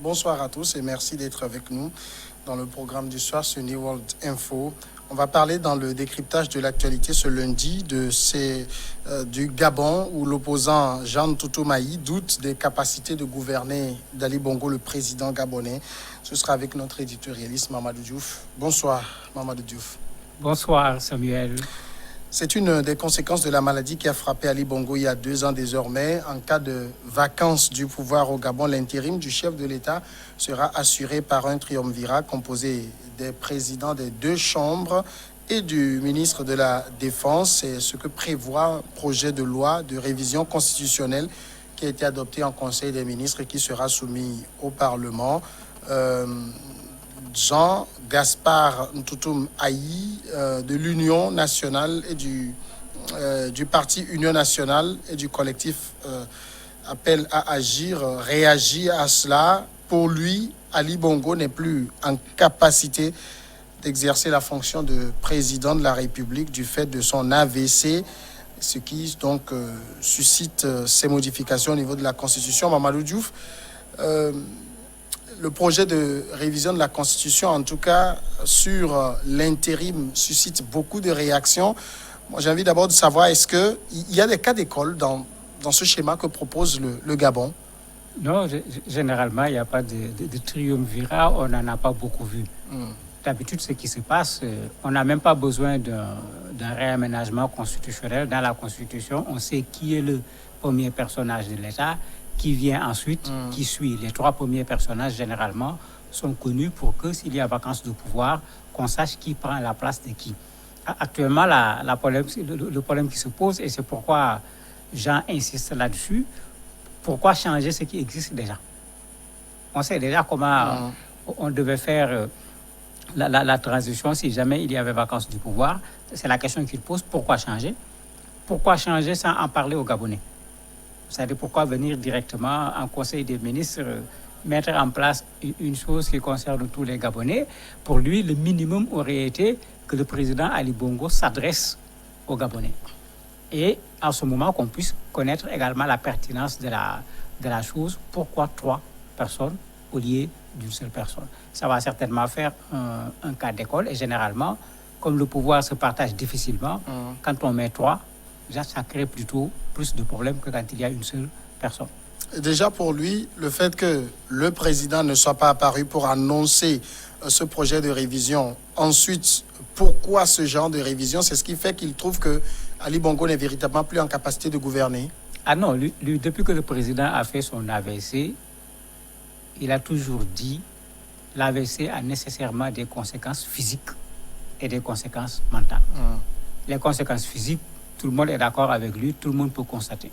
Bonsoir à tous et merci d'être avec nous dans le programme du soir sur New World Info. On va parler dans le décryptage de l'actualité ce lundi du Gabon où l'opposant Jean Toutou-Maï doute des capacités de gouverner d'Ali Bongo, le président gabonais. Ce sera avec notre éditorialiste Mamadou Diouf. Bonsoir Mamadou Diouf. Bonsoir Samuel. C'est une des conséquences de la maladie qui a frappé Ali Bongo il y a 2 ans désormais. En cas de vacance du pouvoir au Gabon, l'intérim du chef de l'État sera assuré par un triumvirat composé des présidents des 2 chambres et du ministre de la Défense. C'est ce que prévoit un projet de loi de révision constitutionnelle qui a été adopté en Conseil des ministres et qui sera soumis au Parlement. Jean Gaspard Ntoutoum Ayi de l'Union nationale et du parti Union nationale et du collectif appelle à agir, réagit à cela. Pour lui, Ali Bongo n'est plus en capacité d'exercer la fonction de président de la République du fait de son AVC, ce qui donc suscite ces modifications au niveau de la Constitution. Mamadou Diouf, le projet de révision de la Constitution, en tout cas sur l'intérim, suscite beaucoup de réactions. Moi, j'ai envie d'abord de savoir, est-ce qu'il y a des cas d'école dans ce schéma que propose le Gabon? Non, généralement, il n'y a pas de triumvirat, on n'en a pas beaucoup vu. D'habitude, ce qui se passe, on n'a même pas besoin d'un réaménagement constitutionnel. Dans la Constitution, on sait qui est le premier personnage de l'État, qui vient ensuite, qui suit. Les 3 premiers personnages, généralement, sont connus pour que, s'il y a vacance de pouvoir, qu'on sache qui prend la place de qui. Actuellement, le problème qui se pose, et c'est pourquoi Jean insiste là-dessus, pourquoi changer ce qui existe déjà? On sait déjà comment on devait faire la transition si jamais il y avait vacance du pouvoir. C'est la question qu'il pose. Pourquoi changer? Pourquoi changer sans en parler aux Gabonais? C'est-à-dire pourquoi venir directement en Conseil des ministres, mettre en place une chose qui concerne tous les Gabonais. Pour lui, le minimum aurait été que le président Ali Bongo s'adresse aux Gabonais. Et en ce moment, qu'on puisse connaître également la pertinence de la chose. Pourquoi 3 personnes au lieu d'une seule personne? Ça va certainement faire un cas d'école. Et généralement, comme le pouvoir se partage difficilement, quand on met 3, ça crée plutôt plus de problèmes que quand il y a une seule personne. Déjà pour lui, le fait que le président ne soit pas apparu pour annoncer ce projet de révision, ensuite, pourquoi ce genre de révision? C'est ce qui fait qu'il trouve que Ali Bongo n'est véritablement plus en capacité de gouverner. Ah non, lui, depuis que le président a fait son AVC, il a toujours dit l'AVC a nécessairement des conséquences physiques et des conséquences mentales. Les conséquences physiques, tout le monde est d'accord avec lui, tout le monde peut constater.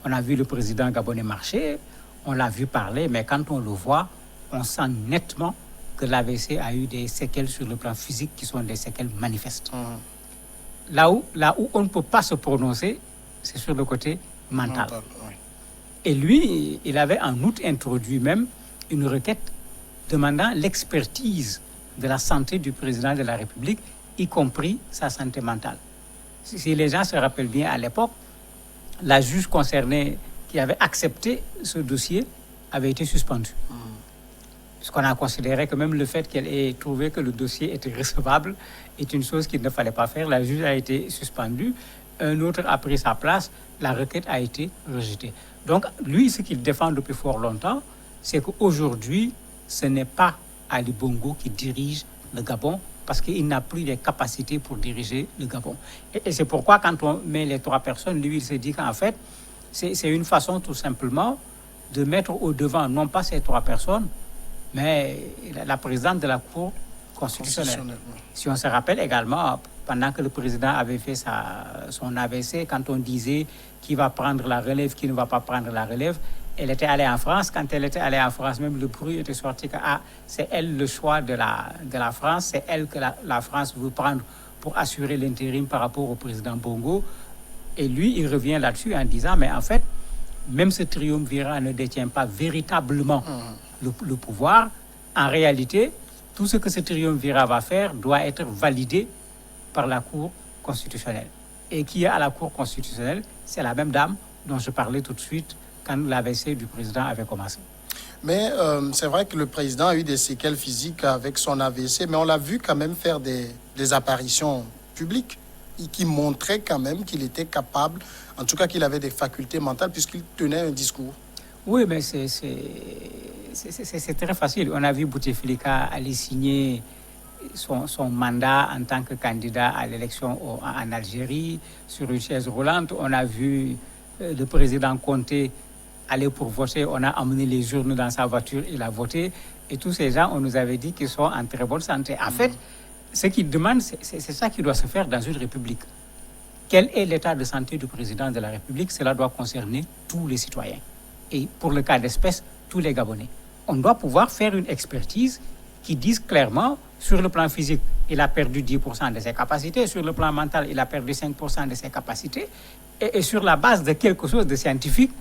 On a vu le président gabonais marcher, on l'a vu parler, mais quand on le voit, on sent nettement que l'AVC a eu des séquelles sur le plan physique qui sont des séquelles manifestes. Là où on ne peut pas se prononcer, c'est sur le côté mental. Oui. Et lui, il avait en outre introduit même une requête demandant l'expertise de la santé du président de la République, y compris sa santé mentale. Si les gens se rappellent bien, à l'époque, la juge concernée qui avait accepté ce dossier avait été suspendue. Puisqu'on a considéré que même le fait qu'elle ait trouvé que le dossier était recevable est une chose qu'il ne fallait pas faire. La juge a été suspendue, un autre a pris sa place, la requête a été rejetée. Donc, lui, ce qu'il défend depuis fort longtemps, c'est qu'aujourd'hui, ce n'est pas Ali Bongo qui dirige le Gabon, parce qu'il n'a plus les capacités pour diriger le Gabon. Et c'est pourquoi, quand on met les 3 personnes, lui, il se dit qu'en fait, c'est une façon tout simplement de mettre au devant, non pas ces 3 personnes, mais la présidente de la Cour constitutionnelle. Si on se rappelle également, pendant que le président avait fait son AVC, quand on disait qui va prendre la relève, qui ne va pas prendre la relève, elle était allée en France. Quand elle était allée en France, même le bruit était sorti que c'est elle le choix de la France, c'est elle que la France veut prendre pour assurer l'intérim par rapport au président Bongo. Et lui, il revient là-dessus en disant, mais en fait, même ce triumvirat ne détient pas véritablement le pouvoir. En réalité, tout ce que ce triumvirat va faire doit être validé par la Cour constitutionnelle. Et qui est à la Cour constitutionnelle, c'est la même dame dont je parlais tout de suite quand l'AVC du président avait commencé. Mais c'est vrai que le président a eu des séquelles physiques avec son AVC, mais on l'a vu quand même faire des apparitions publiques et qui montraient quand même qu'il était capable, en tout cas qu'il avait des facultés mentales puisqu'il tenait un discours. Oui, mais c'est très facile. On a vu Bouteflika aller signer son mandat en tant que candidat à l'élection en Algérie sur une chaise roulante. On a vu le président Conté aller pour voter. On a amené les urnes dans sa voiture, il a voté. Et tous ces gens, on nous avait dit qu'ils sont en très bonne santé. En fait, ce qu'ils demandent, c'est ça qui doit se faire dans une république. Quel est l'état de santé du président de la République? Cela doit concerner tous les citoyens. Et pour le cas d'espèce, tous les Gabonais. On doit pouvoir faire une expertise qui dise clairement, sur le plan physique, il a perdu 10% de ses capacités, sur le plan mental, il a perdu 5% de ses capacités, et sur la base de quelque chose de scientifique,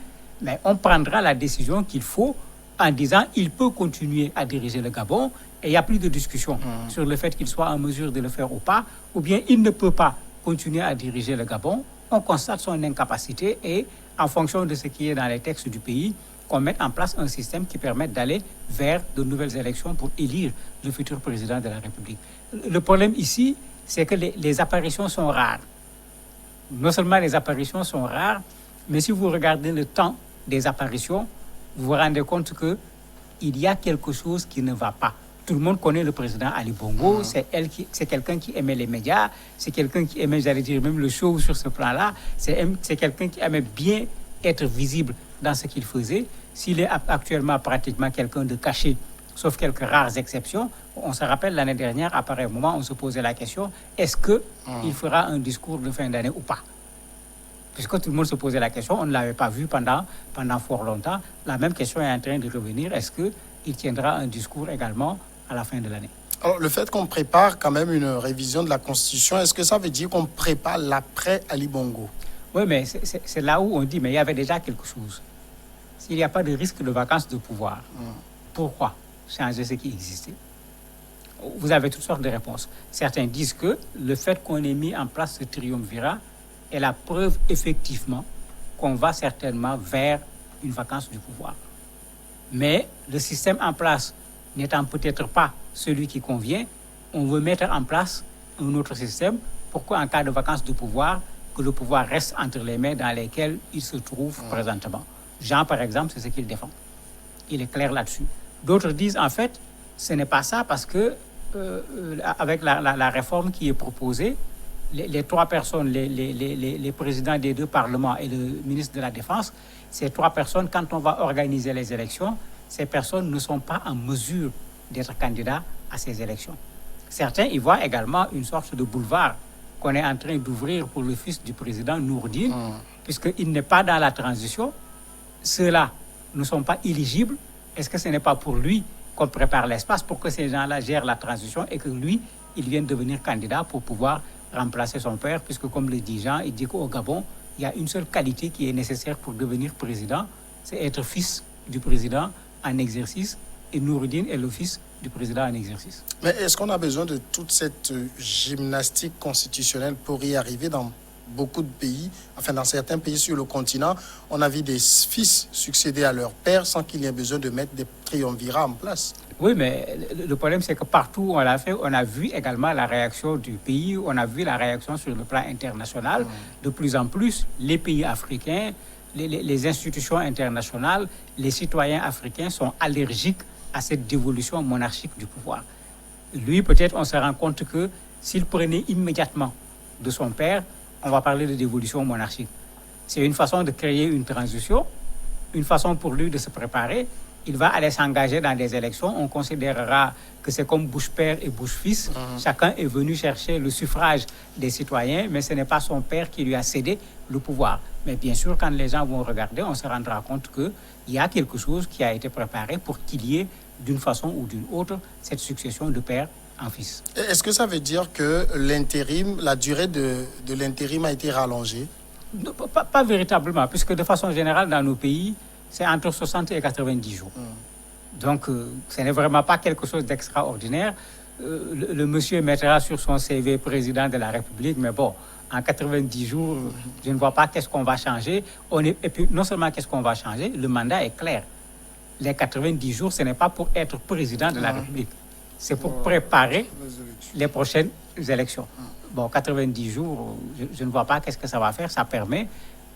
mais on prendra la décision qu'il faut en disant il peut continuer à diriger le Gabon, et il n'y a plus de discussion sur le fait qu'il soit en mesure de le faire ou pas, ou bien il ne peut pas continuer à diriger le Gabon. On constate son incapacité et en fonction de ce qui est dans les textes du pays, qu'on mette en place un système qui permette d'aller vers de nouvelles élections pour élire le futur président de la République. Le problème ici, c'est que les apparitions sont rares. Non seulement les apparitions sont rares, mais si vous regardez le temps des apparitions, vous vous rendez compte qu'il y a quelque chose qui ne va pas. Tout le monde connaît le président Ali Bongo, c'est quelqu'un qui aimait les médias, c'est quelqu'un qui aimait, j'allais dire, même le show sur ce plan-là, c'est quelqu'un qui aimait bien être visible dans ce qu'il faisait. S'il est actuellement pratiquement quelqu'un de caché, sauf quelques rares exceptions, on se rappelle l'année dernière, à pareil moment, on se posait la question, est-ce qu'il fera un discours de fin d'année ou pas? Puisque tout le monde se posait la question, on ne l'avait pas vu pendant fort longtemps. La même question est en train de revenir, est-ce qu'il tiendra un discours également à la fin de l'année? Alors, le fait qu'on prépare quand même une révision de la Constitution, est-ce que ça veut dire qu'on prépare l'après Ali Bongo? Oui, mais c'est là où on dit, mais il y avait déjà quelque chose. S'il n'y a pas de risque de vacances de pouvoir, pourquoi changer ce qui existait? Vous avez toutes sortes de réponses. Certains disent que le fait qu'on ait mis en place ce triumvirat est la preuve effectivement qu'on va certainement vers une vacance du pouvoir. Mais le système en place n'étant peut-être pas celui qui convient, on veut mettre en place un autre système pour qu'en cas de vacance du pouvoir, que le pouvoir reste entre les mains dans lesquelles il se trouve présentement. Jean, par exemple, c'est ce qu'il défend. Il est clair là-dessus. D'autres disent, en fait, ce n'est pas ça parce que, avec la réforme qui est proposée, les trois personnes, les présidents des deux parlements et le ministre de la Défense, ces trois personnes, quand on va organiser les élections, ces personnes ne sont pas en mesure d'être candidats à ces élections. Certains y voient également une sorte de boulevard qu'on est en train d'ouvrir pour le fils du président Nourdine, puisqu'il n'est pas dans la transition. Ceux-là ne sont pas éligibles. Est-ce que ce n'est pas pour lui qu'on prépare l'espace pour que ces gens-là gèrent la transition et que lui, il vienne devenir candidat pour pouvoir remplacer son père, puisque comme le dit Jean, il dit qu'au Gabon, il y a une seule qualité qui est nécessaire pour devenir président, c'est être fils du président en exercice, et Nourdine est le fils du président en exercice. Mais est-ce qu'on a besoin de toute cette gymnastique constitutionnelle pour y arriver? Dans beaucoup de pays, enfin dans certains pays sur le continent, on a vu des fils succéder à leur père sans qu'il y ait besoin de mettre des triumvirats en place. Oui, mais le problème, c'est que partout où on l'a fait, on a vu également la réaction du pays, on a vu la réaction sur le plan international. De plus en plus, les pays africains, les institutions internationales, les citoyens africains sont allergiques à cette dévolution monarchique du pouvoir. Lui, peut-être, on se rend compte que s'il prenait immédiatement de son père, on va parler de dévolution monarchique. C'est une façon de créer une transition, une façon pour lui de se préparer. Il va aller s'engager dans des élections. On considérera que c'est comme Bush père et Bush fils. Chacun est venu chercher le suffrage des citoyens, mais ce n'est pas son père qui lui a cédé le pouvoir. Mais bien sûr, quand les gens vont regarder, on se rendra compte qu'il y a quelque chose qui a été préparé pour qu'il y ait, d'une façon ou d'une autre, cette succession de père en fils. Est-ce que ça veut dire que l'intérim, la durée de l'intérim a été rallongée? Non, pas véritablement, puisque de façon générale, dans nos pays, c'est entre 60 et 90 jours. Donc, ce n'est vraiment pas quelque chose d'extraordinaire. Le monsieur mettra sur son CV président de la République, mais bon, en 90 jours, je ne vois pas qu'est-ce qu'on va changer. Et puis, non seulement qu'est-ce qu'on va changer, le mandat est clair. les 90 jours, ce n'est pas pour être président de la République. C'est pour préparer les prochaines élections. Bon, 90 jours, je ne vois pas qu'est-ce que ça va faire. Ça permet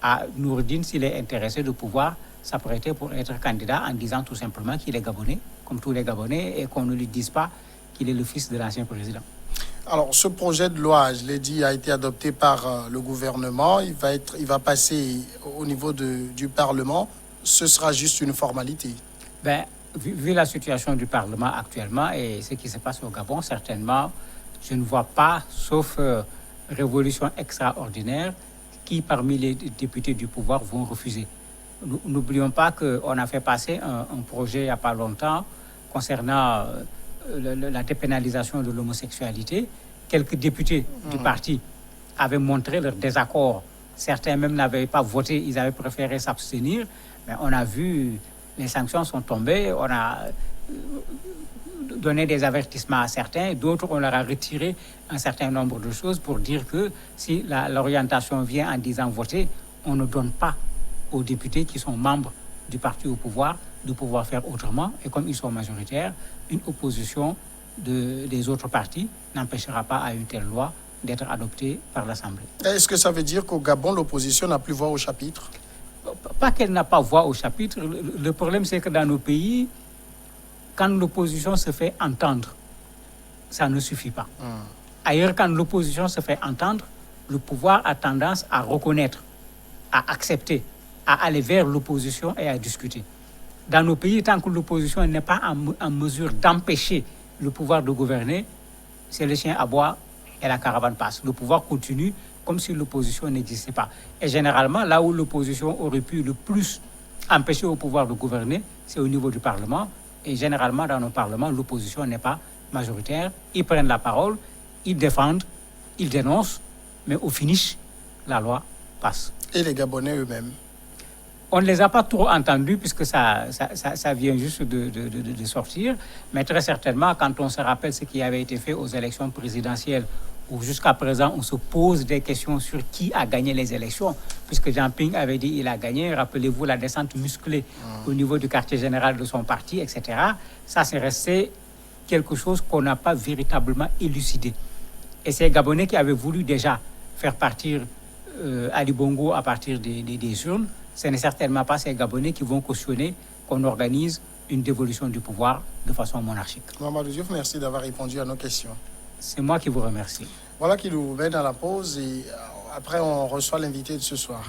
à Noureddine, s'il est intéressé, de pouvoir s'apprêter pour être candidat en disant tout simplement qu'il est Gabonais, comme tous les Gabonais, et qu'on ne lui dise pas qu'il est le fils de l'ancien président. Alors, ce projet de loi, je l'ai dit, a été adopté par le gouvernement. Il va passer au niveau du Parlement. Ce sera juste une formalité. Ben, vu la situation du Parlement actuellement et ce qui se passe au Gabon, certainement, je ne vois pas, sauf révolution extraordinaire, qui parmi les députés du pouvoir vont refuser. N'oublions pas qu'on a fait passer un projet il n'y a pas longtemps concernant la dépénalisation de l'homosexualité. Quelques députés du parti avaient montré leur désaccord. Certains même n'avaient pas voté, ils avaient préféré s'abstenir. Mais on a vu, les sanctions sont tombées, on a donné des avertissements à certains, d'autres on leur a retiré un certain nombre de choses pour dire que si l'orientation vient en disant voter, on ne donne pas aux députés qui sont membres du parti au pouvoir de pouvoir faire autrement. Et comme ils sont majoritaires, une opposition des autres partis n'empêchera pas à une telle loi d'être adoptée par l'Assemblée. Est-ce que ça veut dire qu'au Gabon, l'opposition n'a plus voix au chapitre? Pas qu'elle n'a pas voix au chapitre. Le problème, c'est que dans nos pays, quand l'opposition se fait entendre, ça ne suffit pas. Ailleurs, quand l'opposition se fait entendre, le pouvoir a tendance à reconnaître, à accepter, à aller vers l'opposition et à discuter. Dans nos pays, tant que l'opposition n'est pas en mesure d'empêcher le pouvoir de gouverner, c'est le chien aboie et la caravane passe. Le pouvoir continue comme si l'opposition n'existait pas. Et généralement, là où l'opposition aurait pu le plus empêcher au pouvoir de gouverner, c'est au niveau du Parlement. Et généralement, dans nos parlements, l'opposition n'est pas majoritaire. Ils prennent la parole, ils défendent, ils dénoncent, mais au finish, la loi passe. Et les Gabonais eux-mêmes? On ne les a pas trop entendus puisque ça vient juste de sortir. Mais très certainement, quand on se rappelle ce qui avait été fait aux élections présidentielles, où jusqu'à présent, on se pose des questions sur qui a gagné les élections, puisque Jean Ping avait dit qu'il a gagné. Rappelez-vous la descente musclée au niveau du quartier général de son parti, etc. Ça, c'est resté quelque chose qu'on n'a pas véritablement élucidé. Et ces Gabonais qui avaient voulu déjà faire partir Ali Bongo à partir des urnes, ce n'est certainement pas ces Gabonais qui vont cautionner qu'on organise une dévolution du pouvoir de façon monarchique. Mamadou Diouf, merci d'avoir répondu à nos questions. C'est moi qui vous remercie. Voilà qui nous met dans la pause et après on reçoit l'invité de ce soir.